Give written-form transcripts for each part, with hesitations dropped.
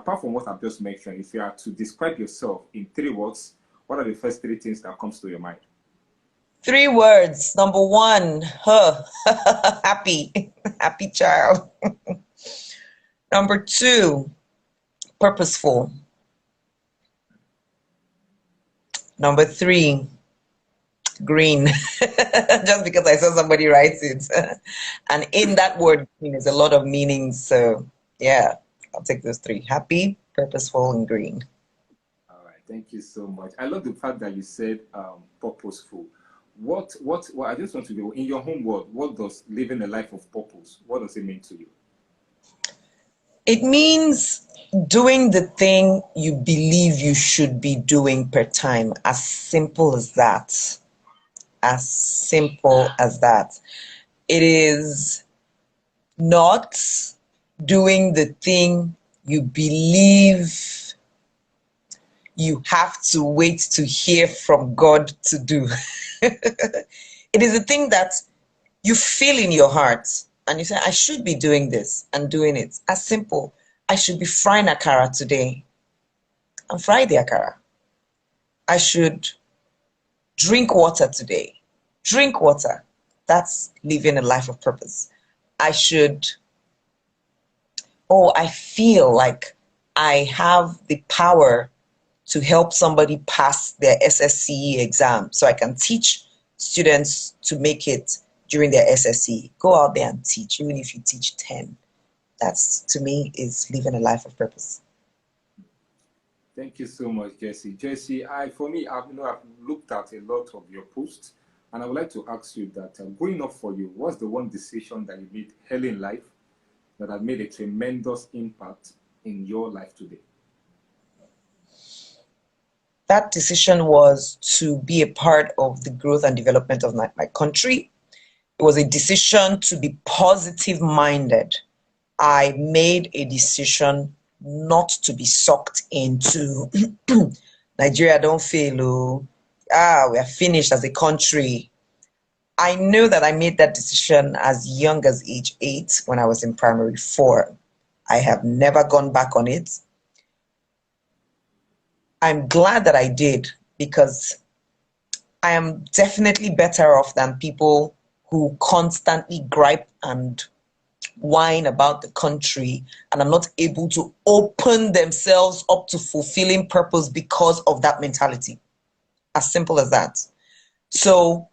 apart from what I've just mentioned, if you are to describe yourself in 3 words, what are the first 3 things that comes to your mind? 3 words. Number 1, happy, happy child. Number 2, purposeful. Number 3, green. Just because I saw somebody write it. And in that word, there's a lot of meaning. So yeah, I'll take those 3. Happy, purposeful, and green. All right, thank you so much. I love the fact that you said purposeful. What I just want to know, in your home world, what does living a life of purpose, what does it mean to you? It means doing the thing you believe you should be doing per time. As simple as that. As simple as that. It is not doing the thing you believe you have to wait to hear from God to do. It is a thing that you feel in your heart and you say, I should be doing this and doing it. As simple. I should be frying akara today and fry the akara. I should drink water today. Drink water. That's living a life of purpose. I feel like I have the power to help somebody pass their SSCE exam so I can teach students to make it during their SSCE. Go out there and teach, even if you teach 10. That's, to me, is living a life of purpose. Thank you so much, Jessie. Jessie, I've looked at a lot of your posts, and I would like to ask you that growing up for you, what's the one decision that you made early in life that has made a tremendous impact in your life today? That decision was to be a part of the growth and development of my country. It was a decision to be positive-minded. I made a decision not to be sucked into Nigeria don't fail, we are finished as a country. I know that I made that decision as young as age 8 when I was in primary 4. I have never gone back on it. I'm glad that I did, because I am definitely better off than people who constantly gripe and whine about the country and are not able to open themselves up to fulfilling purpose because of that mentality. As simple as that. So,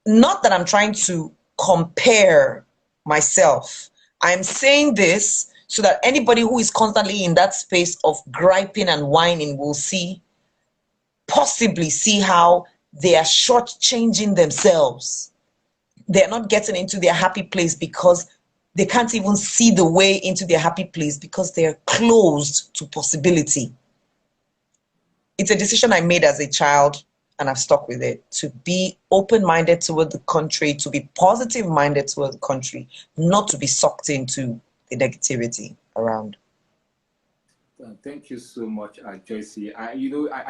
not that I'm trying to compare myself. I'm saying this so that anybody who is constantly in that space of griping and whining will possibly see how they are shortchanging themselves. They're not getting into their happy place because they can't even see the way into their happy place because they're closed to possibility. It's a decision I made as a child, and I've stuck with it, to be open-minded toward the country, to be positive-minded toward the country, not to be sucked into the negativity around. Thank you so much, Joyce. I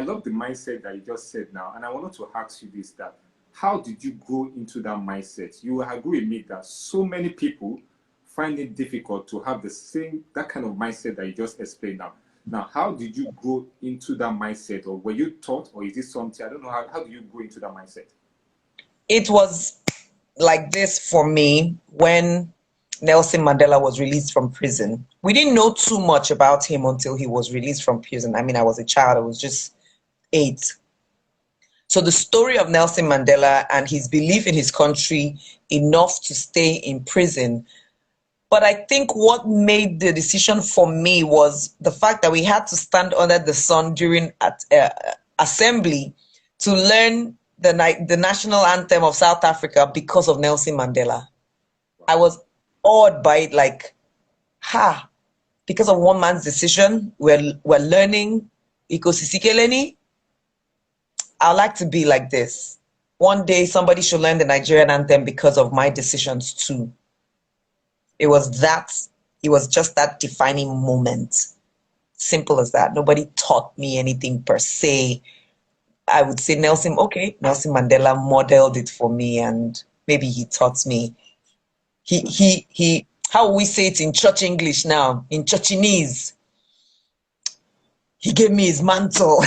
love the mindset that you just said now, and I wanted to ask you this: that how did you go into that mindset? You agree with me that so many people find it difficult to have that kind of mindset that you just explained now. Now, how did you go into that mindset, or were you taught, or is this something, I don't know, how do you go into that mindset? It was like this for me when Nelson Mandela was released from prison. We didn't know too much about him until he was released from prison. I mean, I was a child, I was just 8. So the story of Nelson Mandela and his belief in his country enough to stay in prison. But I think what made the decision for me was the fact that we had to stand under the sun during assembly to learn the national anthem of South Africa because of Nelson Mandela. I was awed by it, like, because of one man's decision, we're learning Ikosisikeleni. I like to be like this. One day somebody should learn the Nigerian anthem because of my decisions too. It was just that defining moment. Simple as that. Nobody taught me anything per se. I would say Nelson Mandela modeled it for me, and maybe he taught me. He how will we say it in church English now? In churchinese. he gave me his mantle.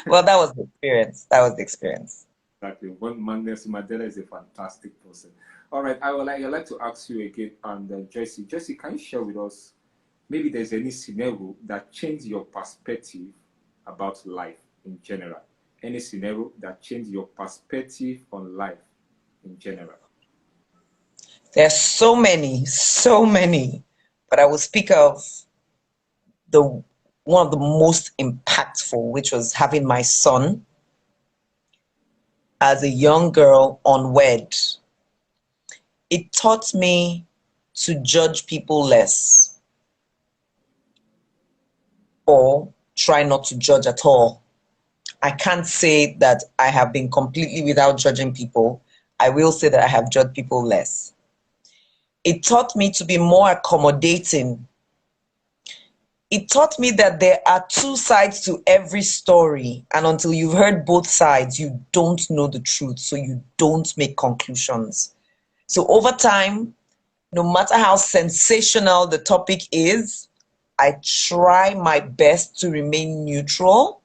Well, that was the experience. That was the experience. Exactly. One man, Nelson Mandela is a fantastic person. All right, I'd like to ask you again, and Joyce. Joyce, can you share with us maybe there's any scenario that changed your perspective about life in general? Any scenario that changed your perspective on life in general? There's so many, but I will speak of the one of the most impactful, which was having my son as a young girl unwed. It taught me to judge people less or try not to judge at all. I can't say that I have been completely without judging people. I will say that I have judged people less. It taught me to be more accommodating. It taught me that there are two sides to every story, and until you've heard both sides, you don't know the truth, so you don't make conclusions. So over time, no matter how sensational the topic is, I try my best to remain neutral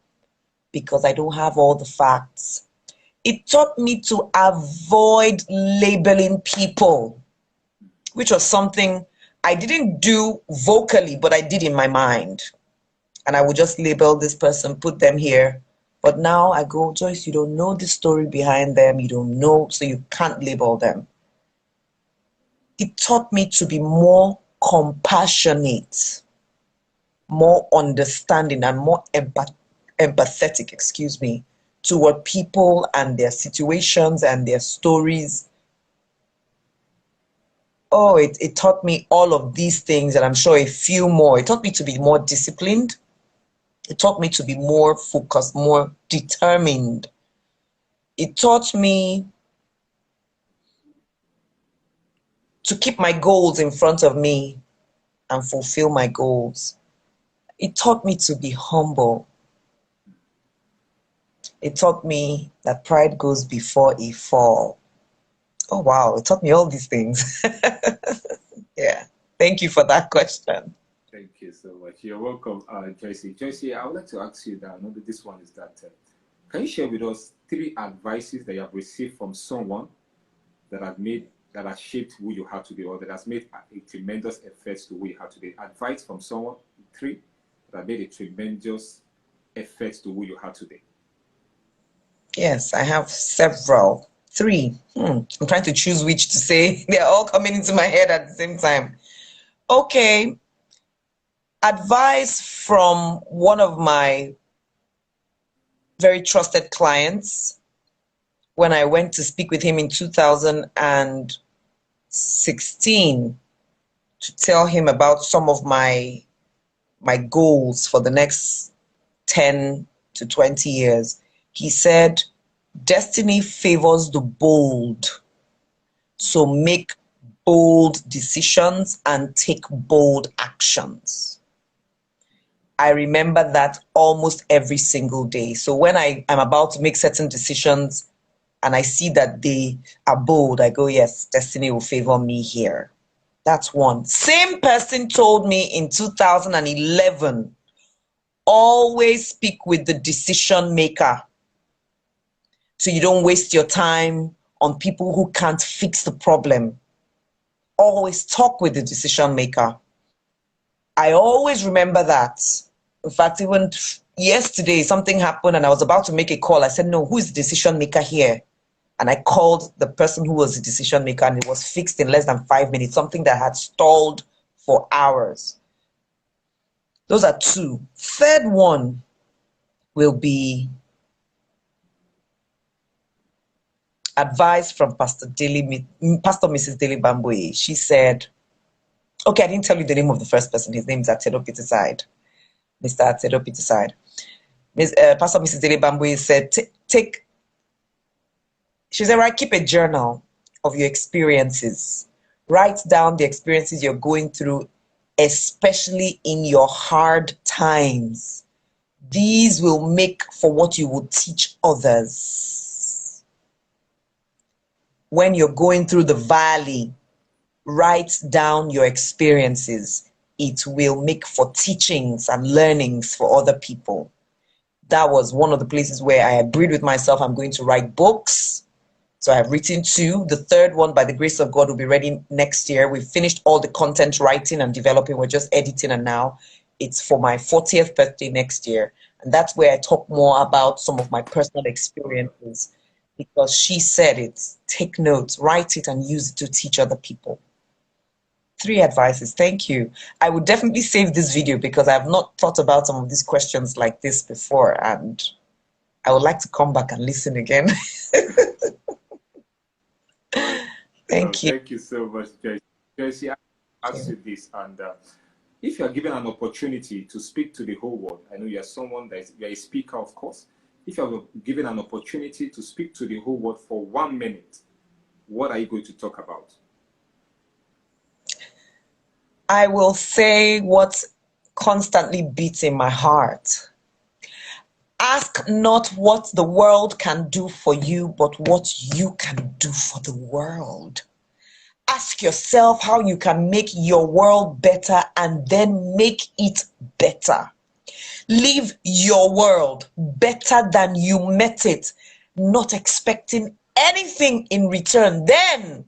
because I don't have all the facts. It taught me to avoid labeling people, which was something I didn't do vocally, but I did in my mind. And I would just label this person, put them here. But now I go, Joyce, you don't know the story behind them. You don't know, so you can't label them. It taught me to be more compassionate, more understanding, and more empathetic, toward people and their situations and their stories. Oh, it taught me all of these things, and I'm sure a few more. It taught me to be more disciplined. It taught me to be more focused, more determined. It taught me to keep my goals in front of me and fulfill my goals. It taught me to be humble. It taught me that pride goes before a fall. Oh, wow. It taught me all these things. Yeah. Thank you for that question. Thank you so much. You're welcome, Joyce. Joyce, I would like to ask you that. Another this one is that. Can you share with us 3 advices that you have received from someone that has shaped who you are today, or that has made a tremendous effect to who you are today? Advice from someone, 3 that made a tremendous effect to who you are today. Yes, I have several. 3. I'm trying to choose which to say. They're all coming into my head at the same time. Okay. Advice from one of my very trusted clients when I went to speak with him in 2016 to tell him about some of my goals for the next 10 to 20 years. He said, destiny favors the bold, so make bold decisions and take bold actions. I remember that almost every single day. So when I'm about to make certain decisions and I see that they are bold, I go, yes, destiny will favor me here. That's one. Same person told me in 2011, always speak with the decision maker, so you don't waste your time on people who can't fix the problem. Always talk with the decision maker. I always remember that. In fact, even yesterday, something happened and I was about to make a call. I said, no, who is the decision maker here? And I called the person who was the decision maker, and it was fixed in less than 5 minutes, something that had stalled for hours. Those are 2. Third one will be advice from Pastor Mrs. Dele Bamboye. She said, okay, I didn't tell you the name of the first person. His name is Atedo Peterside. Mr. Atedo Peterside. Pastor Mrs. Dele Bamboye said, she said, right, keep a journal of your experiences. Write down the experiences you're going through, especially in your hard times. These will make for what you will teach others. When you're going through the valley, write down your experiences. it will make for teachings and learnings for other people. That was one of the places where I agreed with myself. I'm going to write books. So I've written 2. The third one, by the grace of God, will be ready next year. We've finished all the content writing and developing. We're just editing, and now it's for my 40th birthday next year. And that's where I talk more about some of my personal experiences, because she said it. Take notes, write it, and use it to teach other people. 3 advices. Thank you. I would definitely save this video because I've not thought about some of these questions like this before, and I would like to come back and listen again. Thank you. Thank you so much, Joyce. Joyce, I ask you this, and if you are given an opportunity to speak to the whole world, I know you are someone you're a speaker, of course. If you are given an opportunity to speak to the whole world for 1 minute, what are you going to talk about? I will say what constantly beats in my heart. Ask not what the world can do for you, but what you can do for the world. Ask yourself how you can make your world better and then make it better. Live your world better than you met it, not expecting anything in return. Then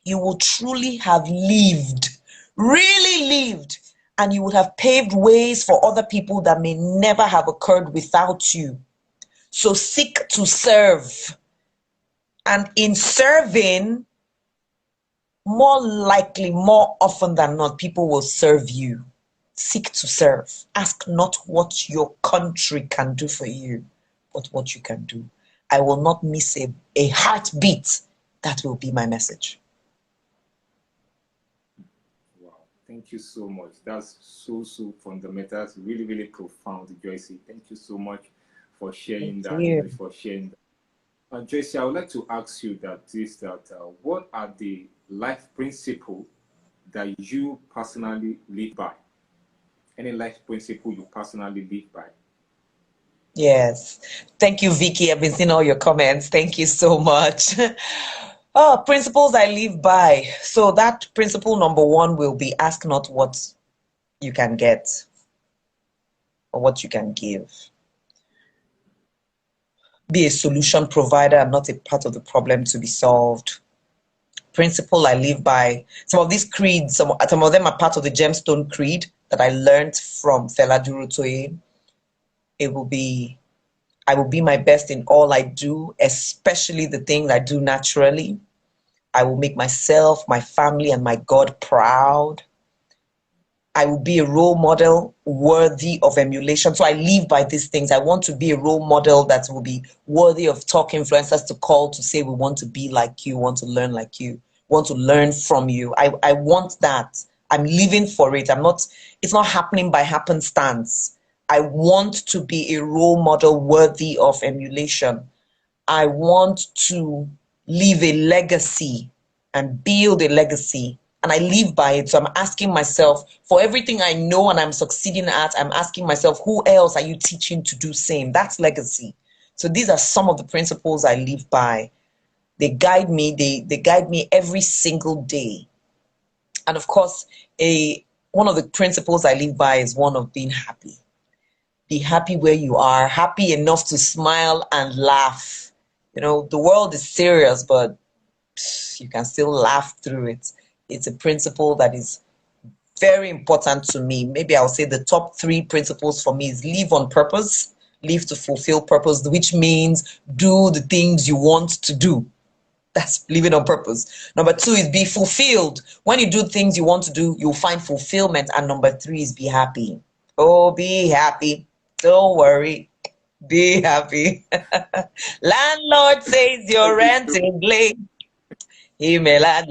you will truly have lived, really lived, and you would have paved ways for other people that may never have occurred without you. So seek to serve. And in serving, more likely, more often than not, people will serve you. Seek to serve. Ask not what your country can do for you, but what you can do. I will not miss a heartbeat. That will be my message. Wow, thank you so much. That's so fundamental. That's really, really profound, Joyce. Thank you so much for sharing that. For sharing that. Joyce, I would like to ask you what are the life principles that you personally live by? Any life principle you personally live by? Yes. Thank you, Vicky. I've been seeing all your comments. Thank you so much. Oh, principles I live by. So that principle number 1 will be ask not what you can get or what you can give. Be a solution provider and not a part of the problem to be solved. Principle I live by. Some of these creeds, some of them are part of the Gemstone Creed that I learned from Fela Durotoye. It will be, I will be my best in all I do, especially the things I do naturally. I will make myself, my family, and my God proud. I will be a role model worthy of emulation. So I live by these things. I want to be a role model that will be worthy of talk influencers to call to say, we want to be like you, want to learn like you, want to learn from you. I want that. I'm living for it. It's not happening by happenstance. I want to be a role model worthy of emulation. I want to leave a legacy and build a legacy. And I live by it. So I'm asking myself, for everything I know and I'm succeeding at, I'm asking myself, who else are you teaching to do same? That's legacy. So these are some of the principles I live by. They guide me. They guide me every single day. And of course, one of the principles I live by is one of being happy. Be happy where you are, happy enough to smile and laugh. You know, the world is serious, but you can still laugh through it. It's a principle that is very important to me. Maybe I'll say the top 3 principles for me is live on purpose, live to fulfill purpose, which means do the things you want to do. That's living on purpose. Number 2 is be fulfilled. When you do things you want to do, you'll find fulfillment. And number 3 is be happy. Oh, be happy. Don't worry. Be happy. Landlord says your rent is late. He may la,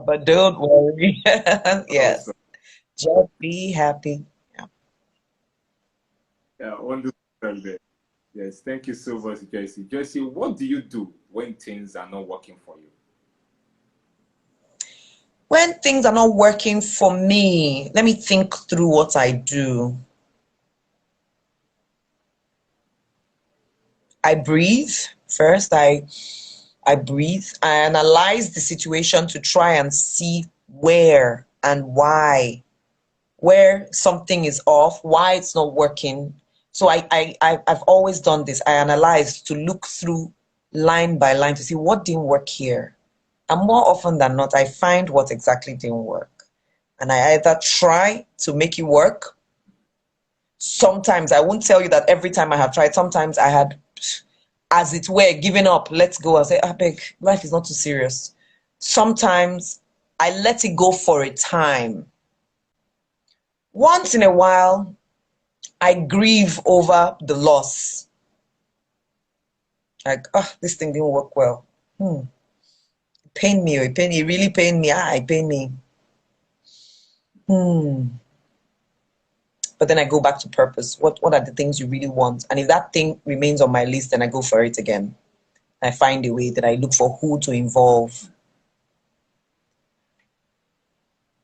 but don't worry. Yes. Awesome. Just be happy. Yeah, understand that. Yes, thank you so much, Joyce. Joyce, what do you do when things are not working for you? When things are not working for me, let me think through what I do. I breathe. First, I breathe. I analyze the situation to try and see where and why where something is off, why it's not working. So I've always done this. I analyze to look through line by line to see what didn't work here. And more often than not, I find what exactly didn't work. And I either try to make it work. Sometimes I won't tell you that every time I have tried. Sometimes I had, as it were, given up. Let's go. I say, I beg, life is not too serious. Sometimes I let it go for a time. Once in a while, I grieve over the loss. Like, oh, this thing didn't work well. It pained me. It really pained me. It pained me. But then I go back to purpose. What are the things you really want? And if that thing remains on my list, then I go for it again. I find a way that I look for who to involve.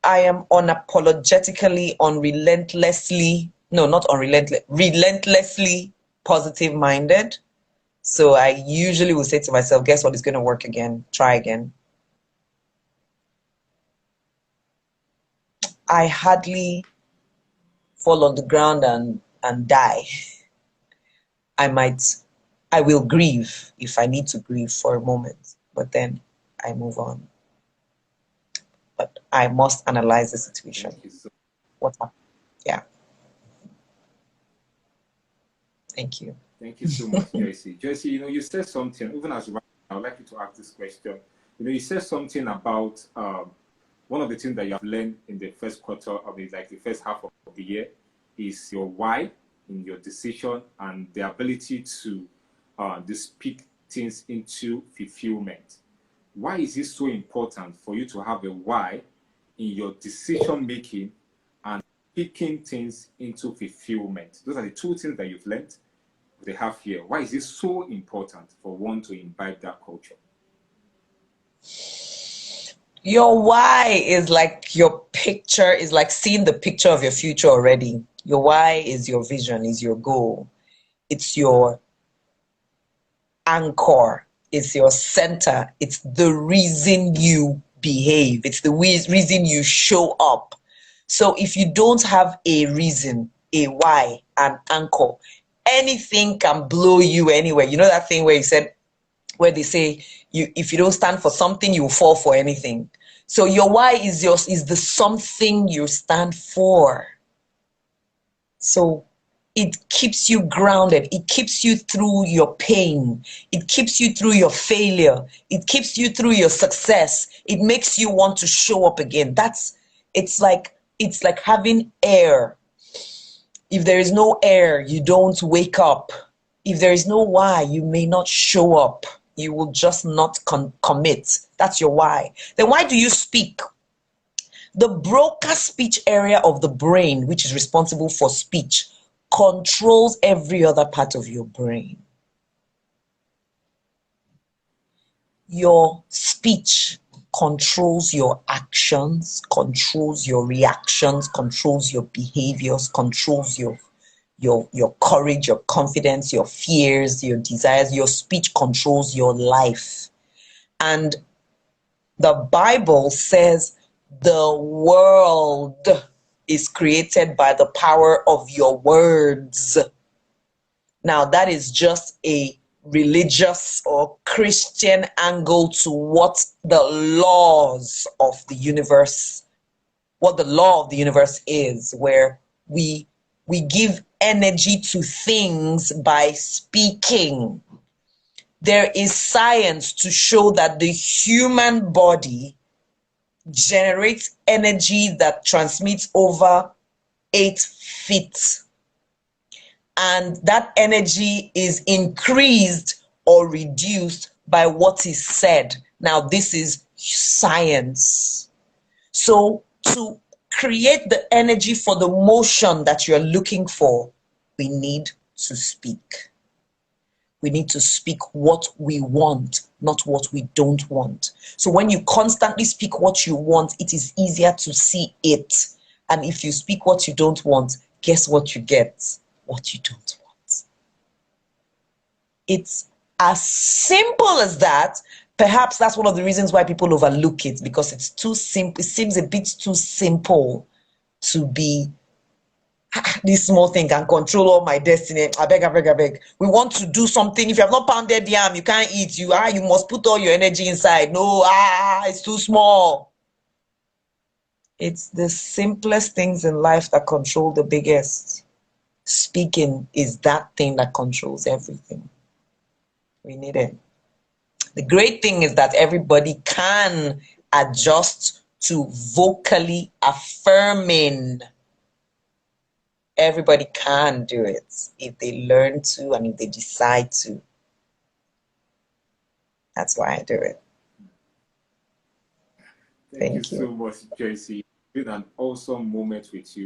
I am unapologetically, relentlessly positive minded. So I usually will say to myself, guess what, it's going to work again. Try again. I hardly fall on the ground and die. I will grieve if I need to grieve for a moment, but then I move on. But I must analyze the situation. What happened? Yeah. Thank you. Thank you so much, Joyce. Joyce, you said something, even as well, I would like you to ask this question. You said something about one of the things that you have learned in the first quarter of the first half of the year is your why in your decision and the ability to speak things into fulfillment. Why is it so important for you to have a why in your decision making and speaking things into fulfillment? Those are the two things that you've learned they have here. Why is it so important for one to imbibe that culture? Your why is like your picture, is like seeing the picture of your future already. Your why is your vision, is your goal. It's your anchor. It's your center. It's the reason you behave. It's the reason you show up. So if you don't have a reason, a why, an anchor, anything can blow you anywhere. You know that thing where they say if you don't stand for something, you will fall for anything. So your why is the something you stand for. So it keeps you grounded. It keeps you through your pain. It keeps you through your failure. It keeps you through your success. It makes you want to show up again. It's like having air. If there is no air, you don't wake up. If there is no why, you may not show up. You will just not commit. That's your why. Then why do you speak? The broca speech area of the brain, which is responsible for speech, controls every other part of your brain. Your speech controls your actions, controls your reactions, controls your behaviors, controls your courage, your confidence, your fears, your desires. Your speech controls your life. And the Bible says the world is created by the power of your words. Now, that is just a religious or Christian angle to what the laws of the universe, what the law of the universe is, where we give energy to things by speaking. There is science to show that the human body generates energy that transmits over 8 feet. And that energy is increased or reduced by what is said. Now, this is science. So to create the energy for the motion that you're looking for, we need to speak. We need to speak what we want, not what we don't want. So when you constantly speak what you want, it is easier to see it. And if you speak what you don't want, guess what you get? What you don't want. It's as simple as that. Perhaps that's one of the reasons why people overlook it, because it's too simple. It seems a bit too simple to be this small thing can control all my destiny. I beg, I beg, I beg. We want to do something. If you have not pounded yam, you can't eat. You must put all your energy inside. No, it's too small. It's the simplest things in life that control the biggest. Speaking is that thing that controls everything. We need it. The great thing is that everybody can adjust to vocally affirming. Everybody can do it if they learn to and if they decide to. That's why I do it. Thank you Thank you. so much, Joyce. It's been an awesome moment with you.